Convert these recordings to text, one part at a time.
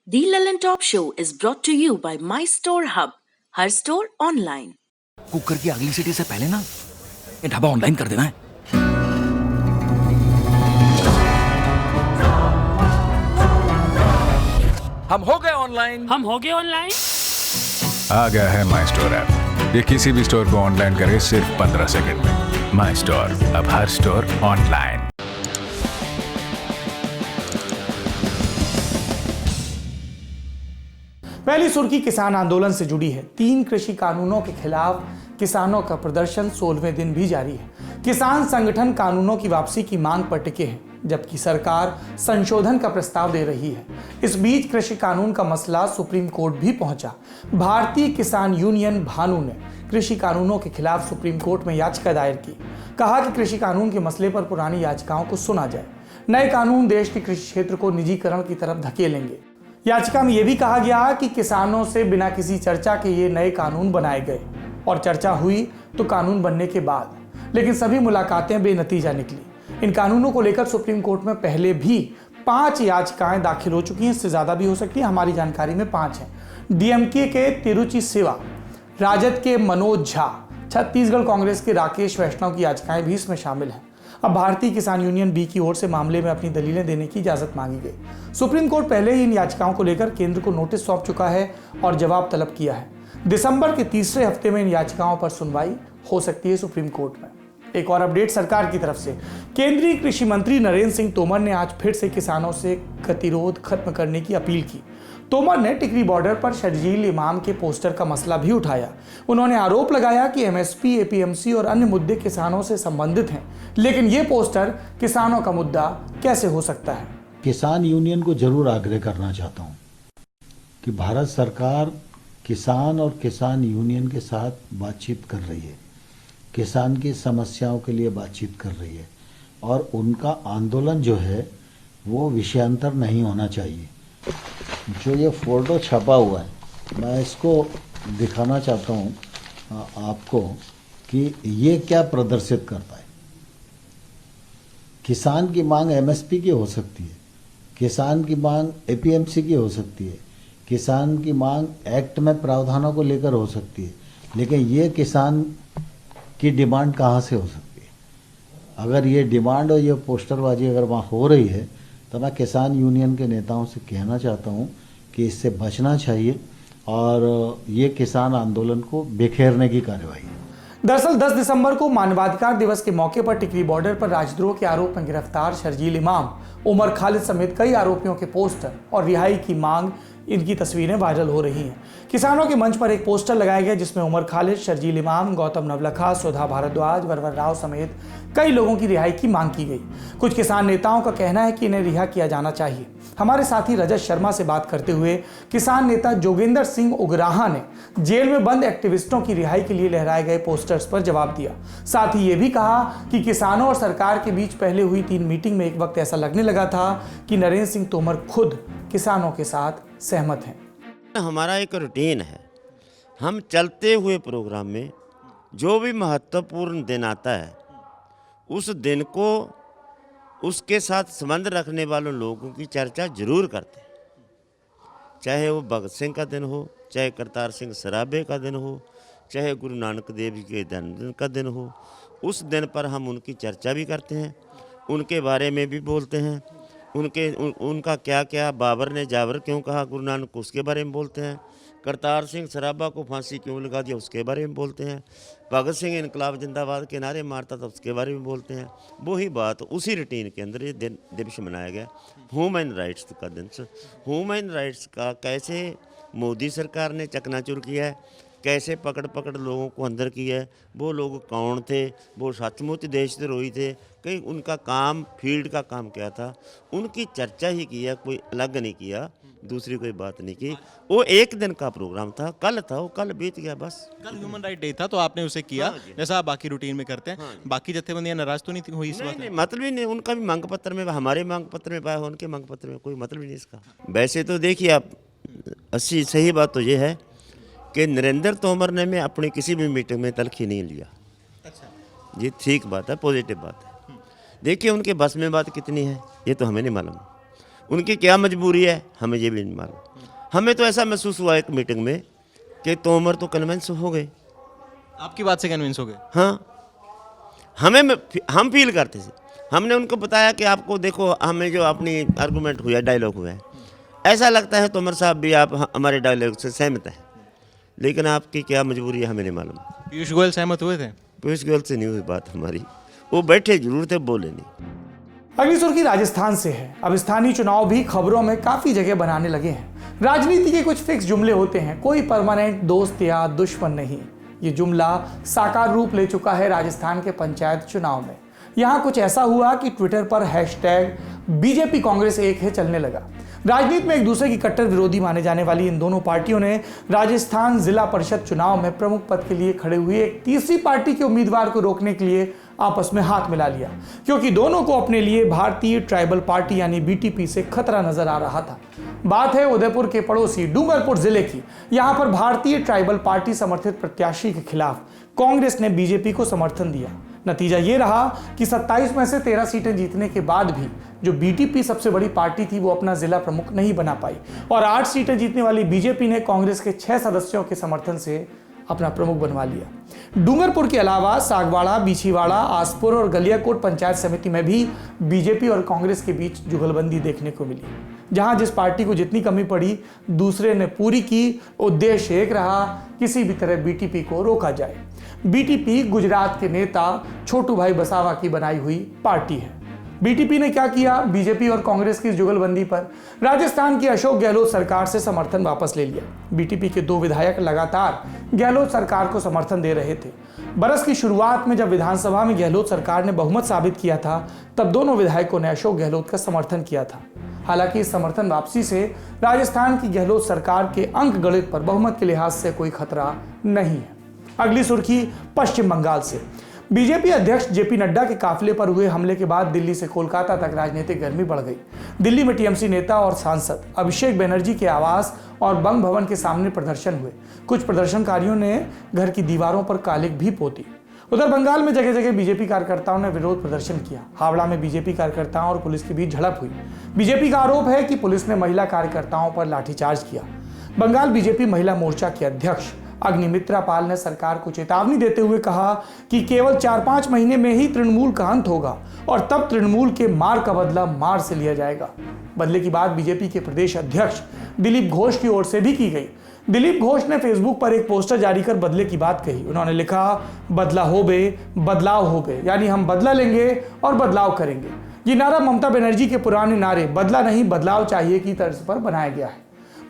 The Lillian Top Show is brought to you by My Store Hub, her store online. Cooker की अगली सीटी से पहले ना ये ढाबा ऑनलाइन कर देना है। हम हो गए ऑनलाइन। आ गया है माई स्टोर ऐप। ये किसी भी स्टोर को ऑनलाइन करे सिर्फ 15 सेकंड में। माई स्टोर, अब हर स्टोर ऑनलाइन। पहली सुर्खी किसान आंदोलन से जुड़ी है। 3 कृषि कानूनों के खिलाफ किसानों का प्रदर्शन 16वें दिन भी जारी है। किसान संगठन कानूनों की वापसी की मांग पर टिके हैं, जबकि सरकार संशोधन का प्रस्ताव दे रही है। इस बीच कृषि कानून का मसला सुप्रीम कोर्ट भी पहुंचा। भारतीय किसान यूनियन भानु ने कृषि कानूनों के खिलाफ सुप्रीम कोर्ट में याचिका दायर की। कहा कि कृषि कानून के मसले पर पुरानी याचिकाओं को सुना जाए। नए कानून देश के कृषि क्षेत्र को निजीकरण की तरफ धकेलेंगे। याचिका में यह भी कहा गया कि किसानों से बिना किसी चर्चा के ये नए कानून बनाए गए और चर्चा हुई तो कानून बनने के बाद, लेकिन सभी मुलाकातें बेनतीजा निकली। इन कानूनों को लेकर सुप्रीम कोर्ट में पहले भी 5 याचिकाएं दाखिल हो चुकी हैं। इससे ज्यादा भी हो सकती है, हमारी जानकारी में 5 हैं। डीएमके के तिरुचि सिवा, राजद के मनोज झा, छत्तीसगढ़ कांग्रेस के राकेश वैष्णव की याचिकाएं भी इसमें शामिल हैं। अब भारतीय किसान यूनियन बी की ओर से मामले में अपनी दलीलें देने की इजाजत मांगी गई। सुप्रीम कोर्ट पहले ही इन याचिकाओं को लेकर केंद्र को नोटिस सौंप चुका है और जवाब तलब किया है। दिसंबर के तीसरे हफ्ते में इन याचिकाओं पर सुनवाई हो सकती है सुप्रीम कोर्ट में। एक और अपडेट सरकार की तरफ से। केंद्रीय कृषि मंत्री नरेंद्र सिंह तोमर ने आज फिर से किसानों से गतिरोध खत्म करने की अपील की। तोमर ने टिकरी बॉर्डर पर शर्जील इमाम के पोस्टर का मसला भी उठाया। उन्होंने आरोप लगाया कि एमएसपी, एपीएमसी और अन्य मुद्दे किसानों से संबंधित हैं, लेकिन ये पोस्टर किसानों का मुद्दा कैसे हो सकता है। किसान यूनियन को जरूर आग्रह करना चाहता हूँ कि भारत सरकार किसान और किसान यूनियन के साथ बातचीत कर रही है, किसान की समस्याओं के लिए बातचीत कर रही है और उनका आंदोलन जो है वो विषयांतर नहीं होना चाहिए। जो ये फोटो छपा हुआ है, मैं इसको दिखाना चाहता हूँ आपको कि ये क्या प्रदर्शित करता है। किसान की मांग एमएसपी की हो सकती है, किसान की मांग एपीएमसी की हो सकती है, किसान की मांग एक्ट में प्रावधानों को लेकर हो सकती है, लेकिन ये किसान की डिमांड कहाँ से हो सकती है। अगर ये डिमांड और ये पोस्टरबाजी अगर वहाँ हो रही है तो मैं किसान यूनियन के नेताओं से कहना चाहता हूँ कि इससे बचना चाहिए और ये किसान आंदोलन को बिखेरने की कार्रवाई है। दरअसल 10 दिसंबर को मानवाधिकार दिवस के मौके पर टिकरी बॉर्डर पर राजद्रोह के आरोप में गिरफ्तार शर्जील इमाम, उमर खालिद समेत कई आरोपियों के पोस्टर और रिहाई की मांग, इनकी तस्वीरें वायरल हो रही हैं। किसानों के मंच पर एक पोस्टर लगाया गया जिसमें उमर खालिद, शर्जील इमाम, गौतम नवलखा, सुधा भारद्वाज, वरवर राव समेत कई लोगों की रिहाई की मांग की गई। कुछ किसान नेताओं का कहना है कि इन्हें रिहा किया जाना चाहिए। हमारे साथी रजत शर्मा से बात करते हुए किसान नेता जोगेंद्र सिंह उगराहा ने जेल में बंद एक्टिविस्टों की रिहाई के लिए लहराए गए पोस्टर्स पर जवाब दिया। साथ ही ये भी कहा कि किसानों और सरकार के बीच पहले हुई 3 मीटिंग में एक वक्त ऐसा लगने लगा था कि नरेंद्र सिंह तोमर खुद किसानों के साथ सहमत हैं। हमारा एक रूटीन है, हम चलते हुए प्रोग्राम में जो भी महत्वपूर्ण दिन आता है उस दिन को उसके साथ संबंध रखने वालों लोगों की चर्चा जरूर करते हैं। चाहे वो भगत सिंह का दिन हो, चाहे करतार सिंह सराबे का दिन हो, चाहे गुरु नानक देव जी के जन्मदिन का दिन हो, उस दिन पर हम उनकी चर्चा भी करते हैं, उनके बारे में भी बोलते हैं। उनका क्या क्या, बाबर ने जाबर क्यों कहा गुरु नानक को, उसके बारे में बोलते हैं। करतार सिंह सराबा को फांसी क्यों लगा दिया, उसके बारे में बोलते हैं। भगत सिंह इनकलाब जिंदाबाद के नारे मारता था, उसके बारे में बोलते हैं। वही बात उसी रूटीन के अंदर ये दिन दिवस मनाया गया, ह्यूमन राइट्स का दिन। ह्यूमन राइट्स का कैसे मोदी सरकार ने चकनाचूर किया है, कैसे पकड़ पकड़ लोगों को अंदर किया है, वो लोग कौन थे, वो सचमुच देशद्रोही थे, कहीं उनका काम, फील्ड का काम क्या था, उनकी चर्चा ही किया, कोई अलग नहीं किया, दूसरी कोई बात नहीं की। वो एक दिन का प्रोग्राम था, कल था, वो कल बीत गया बस। कल ह्यूमन राइट डे था तो आपने उसे किया। हाँ, जैसा आप बाकी रूटीन में करते हैं। बाकी जत्थेबंदियां नाराज तो नहीं हुई इस बात में? मतलब ही नहीं, उनका भी मांग पत्र में, हमारे मांग पत्र में पाया, उनके मांग पत्र में कोई मतलब ही नहीं इसका। वैसे तो देखिए आप, सही बात तो ये है कि नरेंद्र तोमर ने मैं अपनी किसी भी मीटिंग में तलखी नहीं लिया। अच्छा, ये ठीक बात है, पॉजिटिव बात है। देखिए उनके बस में बात कितनी है ये तो हमें नहीं मालूम। उनकी क्या मजबूरी है हमें ये भी नहीं मालूम। हमें तो ऐसा महसूस हुआ एक मीटिंग में कि तोमर तो कन्विंस हो गए। आपकी बात से कन्विंस हो गए? हाँ, हम फील करते थे। हमने उनको बताया कि आपको देखो, हमें जो अपनी आर्गूमेंट हुआ, डायलॉग हुआ है, ऐसा लगता है तोमर साहब भी आप हमारे डायलॉग से सहमत हैं, लेकिन आपकी क्या मजबूरी है हमें नहीं मालूम। पीयूष गोयल सहमत हुए थे? पीयूष गोयल से नहीं हुई बात हमारी, वो बैठे जरूर थे, बोले नहीं। अगली सुर्खी राजस्थान से है। अब स्थानीय चुनाव भी खबरों में काफी जगह बनाने लगे हैं। राजनीति के कुछ फिक्स जुमले होते हैं, कोई परमानेंट दोस्त या दुश्मन नहीं। ये जुमला साकार रूप ले चुका है राजस्थान के पंचायत चुनाव में। यहाँ कुछ ऐसा हुआ कि ट्विटर पर हैशटैग बीजेपी कांग्रेस एक है चलने लगा। राजनीति में एक दूसरे की कट्टर विरोधी माने जाने वाली इन दोनों पार्टियों ने राजस्थान जिला परिषद चुनाव में प्रमुख पद के लिए खड़े हुए एक तीसरी पार्टी के उम्मीदवार को रोकने के लिए आपस में हाथ मिला लिया, क्योंकि दोनों को अपने लिए भारतीय ट्राइबल पार्टी यानी बीटीपी से खतरा नजर आ रहा था। बात है उदयपुर के पड़ोसी डूंगरपुर जिले की। यहां पर भारतीय ट्राइबल पार्टी समर्थित प्रत्याशी के खिलाफ कांग्रेस ने बीजेपी को समर्थन दिया। नतीजा ये रहा कि 27 में से 13 सीटें जीतने के बाद भी जो बीटीपी सबसे बड़ी पार्टी थी वो अपना जिला प्रमुख नहीं बना पाई, और 8 सीटें जीतने वाली बीजेपी ने कांग्रेस के 6 सदस्यों के समर्थन से अपना प्रमुख बनवा लिया। डूंगरपुर के अलावा सागवाड़ा, बीछीवाड़ा, आसपुर और गलियाकोट पंचायत समिति में भी बीजेपी और कांग्रेस के बीच जुगलबंदी देखने को मिली। जहां जिस पार्टी को जितनी कमी पड़ी दूसरे ने पूरी की। उद्देश्य एक रहा, किसी भी तरह बीटीपी को रोका जाए। बीटीपी गुजरात के नेता छोटू भाई बसावा की बनाई हुई पार्टी है। बीटीपी ने क्या किया? बीजेपी और कांग्रेस की जुगलबंदी पर राजस्थान की अशोक गहलोत सरकार से समर्थन वापस ले लिया। बीटीपी के 2 विधायक लगातार गहलोत सरकार को समर्थन दे रहे थे। बरस की शुरुआत में जब विधानसभा में गहलोत सरकार ने बहुमत साबित किया था, तब दोनों विधायकों ने अशोक गहलोत का समर्थन किया था। हालांकि इस समर्थन वापसी से राजस्थान की गहलोत सरकार के अंक गणित पर बहुमत के लिहाज से कोई खतरा नहीं है। अगली सुर्खी पश्चिम बंगाल से। बीजेपी अध्यक्ष जेपी नड्डा के काफिले पर हुए हमले के बाद दिल्ली से कोलकाता तक राजनीतिक गर्मी बढ़ गई। दिल्ली में टीएमसी नेता और सांसद अभिषेक बनर्जी के आवास और बंग भवन के सामने प्रदर्शन हुए। कुछ प्रदर्शनकारियों ने घर की दीवारों पर कालिक भी पोती। उधर बंगाल में जगह जगह बीजेपी कार्यकर्ताओं ने विरोध प्रदर्शन किया। हावड़ा में बीजेपी कार्यकर्ताओं और पुलिस के बीच झड़प हुई। बीजेपी का आरोप है कि पुलिस ने महिला कार्यकर्ताओं पर लाठीचार्ज किया। बंगाल बीजेपी महिला मोर्चा के अध्यक्ष अग्निमित्रा पाल ने सरकार को चेतावनी देते हुए कहा कि केवल 4-5 महीने में ही तृणमूल का अंत होगा और तब तृणमूल के मार का बदला मार से लिया जाएगा। बदले की बात बीजेपी के प्रदेश अध्यक्ष दिलीप घोष की ओर से भी की गई। दिलीप घोष ने फेसबुक पर एक पोस्टर जारी कर बदले की बात कही। उन्होंने लिखा, बदला हो बे, बदलाव हो बे, यानी हम बदला लेंगे और बदलाव करेंगे। ये नारा ममता बनर्जी के पुराने नारे बदला नहीं बदलाव चाहिए की तर्ज पर बनाया गया है।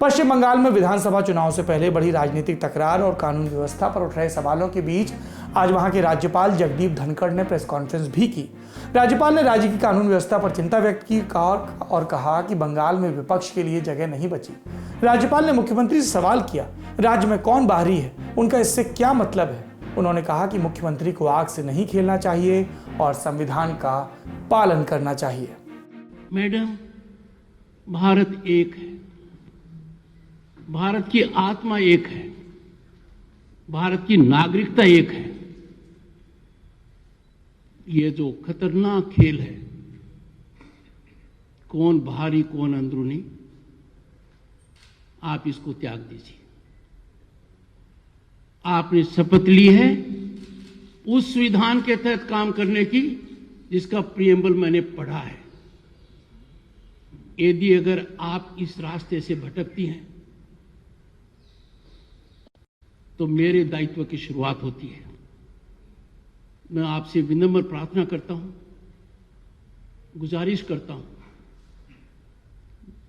पश्चिम बंगाल में विधानसभा चुनाव से पहले बड़ी राजनीतिक तकरार और कानून व्यवस्था पर उठ रहे सवालों के बीच आज वहां के राज्यपाल जगदीप धनखड़ ने प्रेस कॉन्फ्रेंस भी की। राज्यपाल ने राज्य की कानून व्यवस्था पर चिंता व्यक्त की और कहा कि बंगाल में विपक्ष के लिए जगह नहीं बची। राज्यपाल ने मुख्यमंत्री से सवाल किया, राज्य में कौन बाहरी है, उनका इससे क्या मतलब है। उन्होंने कहा कि मुख्यमंत्री को आग से नहीं खेलना चाहिए और संविधान का पालन करना चाहिए। मैडम, भारत एक है, भारत की आत्मा एक है, भारत की नागरिकता एक है। ये जो खतरनाक खेल है, कौन बाहरी कौन अंदरूनी, आप इसको त्याग दीजिए। आपने शपथ ली है उस संविधान के तहत काम करने की जिसका प्रियम्बल मैंने पढ़ा है। यदि अगर आप इस रास्ते से भटकती हैं तो मेरे दायित्व की शुरुआत होती है। मैं आपसे विनम्र प्रार्थना करता हूं, गुजारिश करता हूं,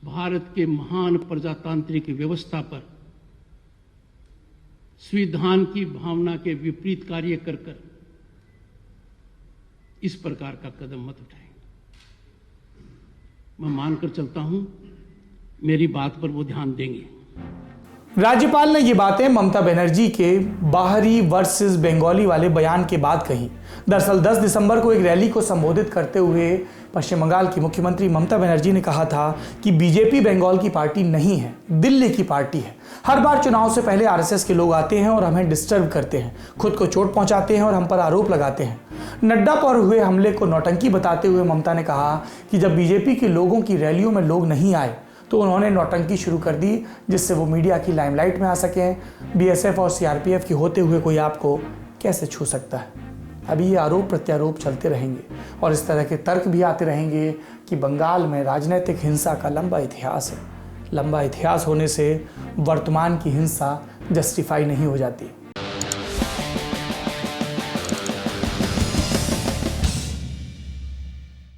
भारत के महान प्रजातांत्रिक व्यवस्था पर संविधान की भावना के विपरीत कार्य कर इस प्रकार का कदम मत उठाएं। मैं मानकर चलता हूं मेरी बात पर वो ध्यान देंगे। राज्यपाल ने ये बातें ममता बनर्जी के बाहरी वर्सेस बंगाली वाले बयान के बाद कही। दरअसल 10 दिसंबर को एक रैली को संबोधित करते हुए पश्चिम बंगाल की मुख्यमंत्री ममता बनर्जी ने कहा था कि बीजेपी बंगाल की पार्टी नहीं है, दिल्ली की पार्टी है। हर बार चुनाव से पहले आरएसएस के लोग आते हैं और हमें डिस्टर्ब करते हैं, खुद को चोट पहुंचाते हैं और हम पर आरोप लगाते हैं। नड्डा पर हुए हमले को नौटंकी बताते हुए ममता ने कहा कि जब बीजेपी के लोगों की रैलियों में लोग नहीं आए तो उन्होंने नौटंकी शुरू कर दी, जिससे वो मीडिया की लाइमलाइट में आ सकें। बीएसएफ और सीआरपीएफ के होते हुए कोई आपको कैसे छू सकता है? अभी ये आरोप प्रत्यारोप चलते रहेंगे और इस तरह के तर्क भी आते रहेंगे कि बंगाल में राजनीतिक हिंसा का लंबा इतिहास है। लंबा इतिहास होने से वर्तमान की हिंसा जस्टिफाई नहीं हो जाती।